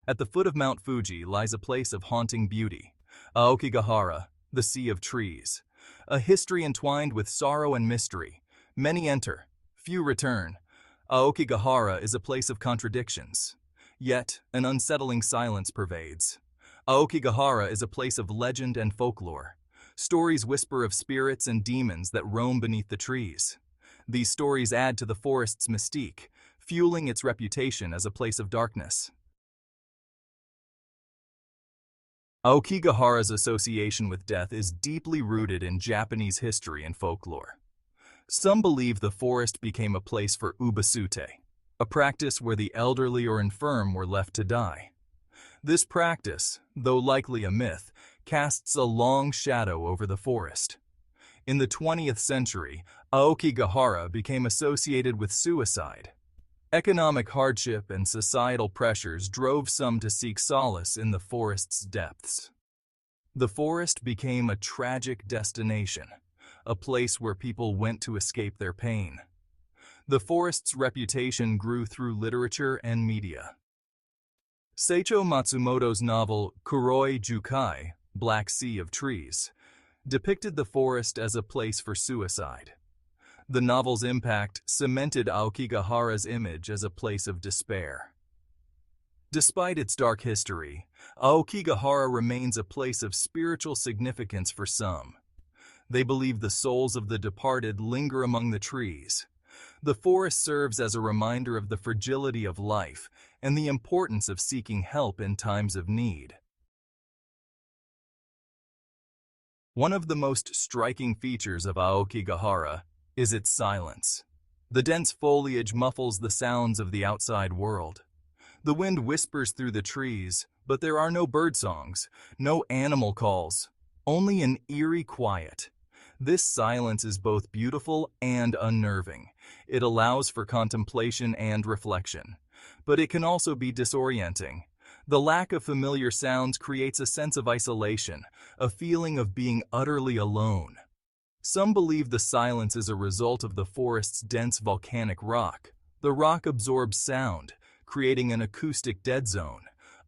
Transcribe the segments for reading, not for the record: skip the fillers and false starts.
At the foot of Mount Fuji lies a place of haunting beauty, Aokigahara, the Sea of Trees. A history entwined with sorrow and mystery. Many enter, few return. Aokigahara is a place of contradictions. Yet, an unsettling silence pervades. Aokigahara is a place of legend and folklore. Stories whisper of spirits and demons that roam beneath the trees. These stories add to the forest's mystique, fueling its reputation as a place of darkness. Aokigahara's association with death is deeply rooted in Japanese history and folklore. Some believe the forest became a place for ubasute, a practice where the elderly or infirm were left to die. This practice, though likely a myth, casts a long shadow over the forest. In the 20th century, Aokigahara became associated with suicide. Economic hardship and societal pressures drove some to seek solace in the forest's depths. The forest became a tragic destination, a place where people went to escape their pain. The forest's reputation grew through literature and media. Seicho Matsumoto's novel Kuroi Jukai, Black Sea of Trees, depicted the forest as a place for suicide. The novel's impact cemented Aokigahara's image as a place of despair. Despite its dark history, Aokigahara remains a place of spiritual significance for some. They believe the souls of the departed linger among the trees. The forest serves as a reminder of the fragility of life and the importance of seeking help in times of need. One of the most striking features of Aokigahara is its silence. The dense foliage muffles the sounds of the outside world. The wind whispers through the trees, but there are no bird songs, no animal calls, only an eerie quiet. This silence is both beautiful and unnerving. It allows for contemplation and reflection, but it can also be disorienting. The lack of familiar sounds creates a sense of isolation, a feeling of being utterly alone. Some believe the silence is a result of the forest's dense volcanic rock. The rock absorbs sound, creating an acoustic dead zone.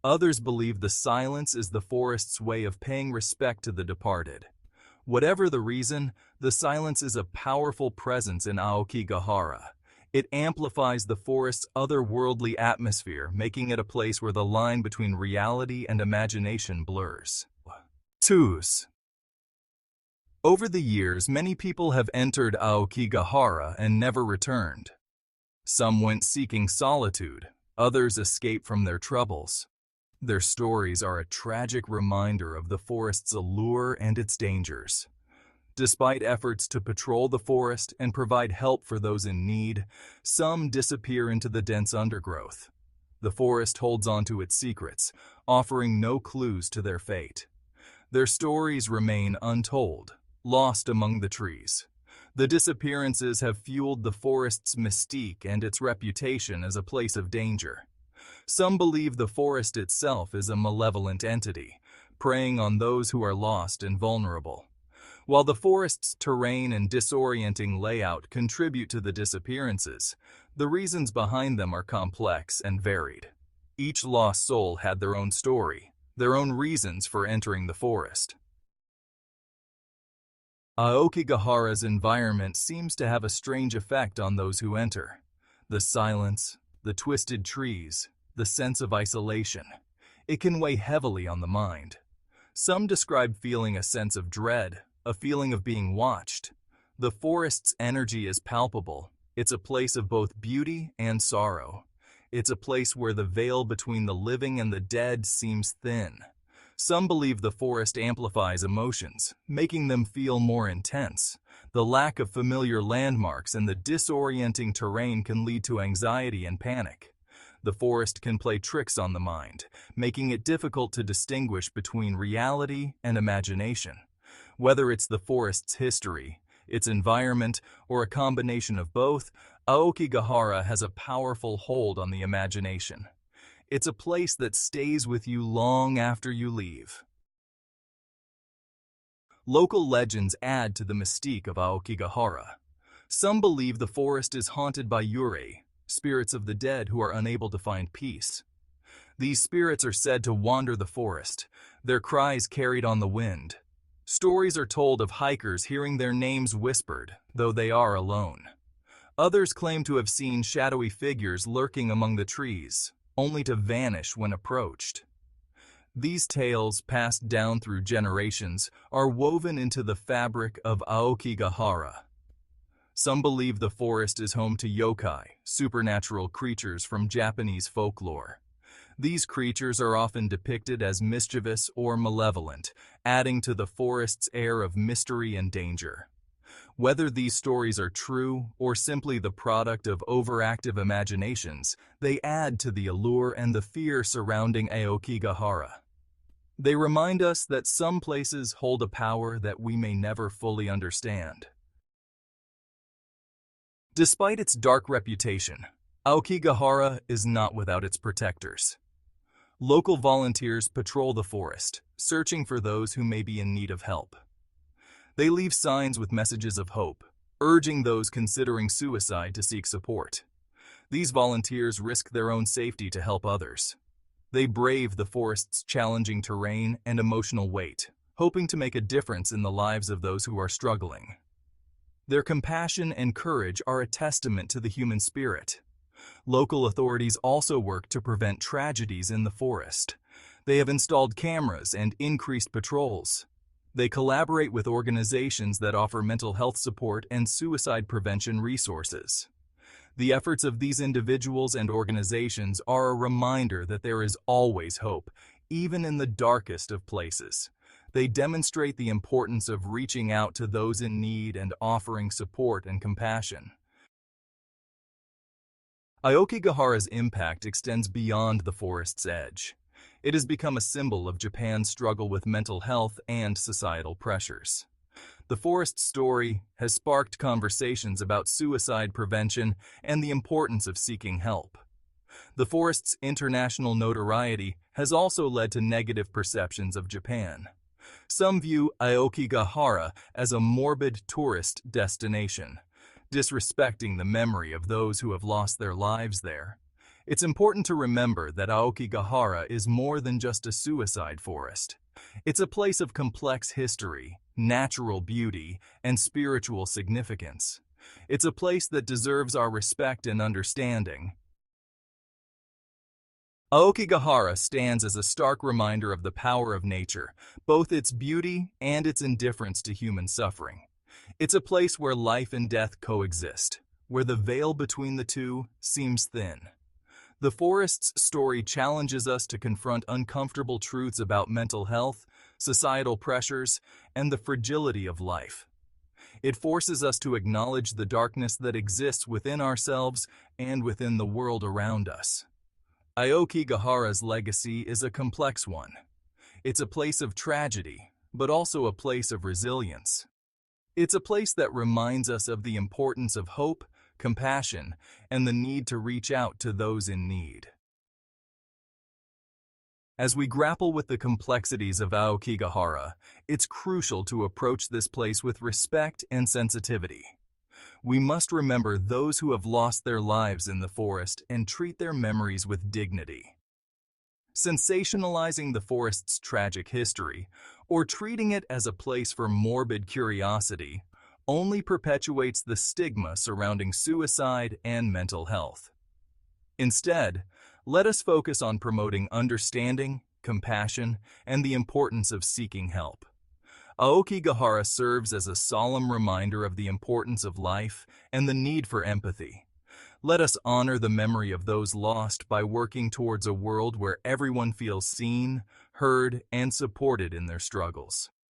Others believe the silence is the forest's way of paying respect to the departed. Whatever the reason, the silence is a powerful presence in Aokigahara. It amplifies the forest's otherworldly atmosphere, making it a place where the line between reality and imagination blurs. 2. Over the years, many people have entered Aokigahara and never returned. Some went seeking solitude, others escaped from their troubles. Their stories are a tragic reminder of the forest's allure and its dangers. Despite efforts to patrol the forest and provide help for those in need, some disappear into the dense undergrowth. The forest holds on to its secrets, offering no clues to their fate. Their stories remain untold, lost among the trees. The disappearances have fueled the forest's mystique and its reputation as a place of danger. Some believe the forest itself is a malevolent entity, preying on those who are lost and vulnerable. While the forest's terrain and disorienting layout contribute to the disappearances, the reasons behind them are complex and varied. Each lost soul had their own story, their own reasons for entering the forest. Aokigahara's environment seems to have a strange effect on those who enter. The silence, the twisted trees, the sense of isolation. It can weigh heavily on the mind. Some describe feeling a sense of dread, a feeling of being watched. The forest's energy is palpable. It's a place of both beauty and sorrow. It's a place where the veil between the living and the dead seems thin. Some believe the forest amplifies emotions, making them feel more intense. The lack of familiar landmarks and the disorienting terrain can lead to anxiety and panic. The forest can play tricks on the mind, making it difficult to distinguish between reality and imagination. Whether it's the forest's history, its environment, or a combination of both, Aokigahara has a powerful hold on the imagination. It's a place that stays with you long after you leave. Local legends add to the mystique of Aokigahara. Some believe the forest is haunted by eerie, spirits of the dead who are unable to find peace. These spirits are said to wander the forest, their cries carried on the wind. Stories are told of hikers hearing their names whispered, though they are alone. Others claim to have seen shadowy figures lurking among the trees, only to vanish when approached. These tales, passed down through generations, are woven into the fabric of Aokigahara. Some believe the forest is home to yokai, supernatural creatures from Japanese folklore. These creatures are often depicted as mischievous or malevolent, adding to the forest's air of mystery and danger. Whether these stories are true or simply the product of overactive imaginations, they add to the allure and the fear surrounding Aokigahara. They remind us that some places hold a power that we may never fully understand. Despite its dark reputation, Aokigahara is not without its protectors. Local volunteers patrol the forest, searching for those who may be in need of help. They leave signs with messages of hope, urging those considering suicide to seek support. These volunteers risk their own safety to help others. They brave the forest's challenging terrain and emotional weight, hoping to make a difference in the lives of those who are struggling. Their compassion and courage are a testament to the human spirit. Local authorities also work to prevent tragedies in the forest. They have installed cameras and increased patrols. They collaborate with organizations that offer mental health support and suicide prevention resources. The efforts of these individuals and organizations are a reminder that there is always hope, even in the darkest of places. They demonstrate the importance of reaching out to those in need and offering support and compassion. Aokigahara's impact extends beyond the forest's edge. It has become a symbol of Japan's struggle with mental health and societal pressures. The forest's story has sparked conversations about suicide prevention and the importance of seeking help. The forest's international notoriety has also led to negative perceptions of Japan. Some view Aokigahara as a morbid tourist destination, disrespecting the memory of those who have lost their lives there. It's important to remember that Aokigahara is more than just a suicide forest. It's a place of complex history, natural beauty, and spiritual significance. It's a place that deserves our respect and understanding. Aokigahara stands as a stark reminder of the power of nature, both its beauty and its indifference to human suffering. It's a place where life and death coexist, where the veil between the two seems thin. The forest's story challenges us to confront uncomfortable truths about mental health, societal pressures, and the fragility of life. It forces us to acknowledge the darkness that exists within ourselves and within the world around us. Aokigahara's legacy is a complex one. It's a place of tragedy, but also a place of resilience. It's a place that reminds us of the importance of hope, compassion, and the need to reach out to those in need. As we grapple with the complexities of Aokigahara, it's crucial to approach this place with respect and sensitivity. We must remember those who have lost their lives in the forest and treat their memories with dignity. Sensationalizing the forest's tragic history, or treating it as a place for morbid curiosity, only perpetuates the stigma surrounding suicide and mental health. Instead, let us focus on promoting understanding, compassion, and the importance of seeking help. Aokigahara serves as a solemn reminder of the importance of life and the need for empathy. Let us honor the memory of those lost by working towards a world where everyone feels seen, heard, and supported in their struggles.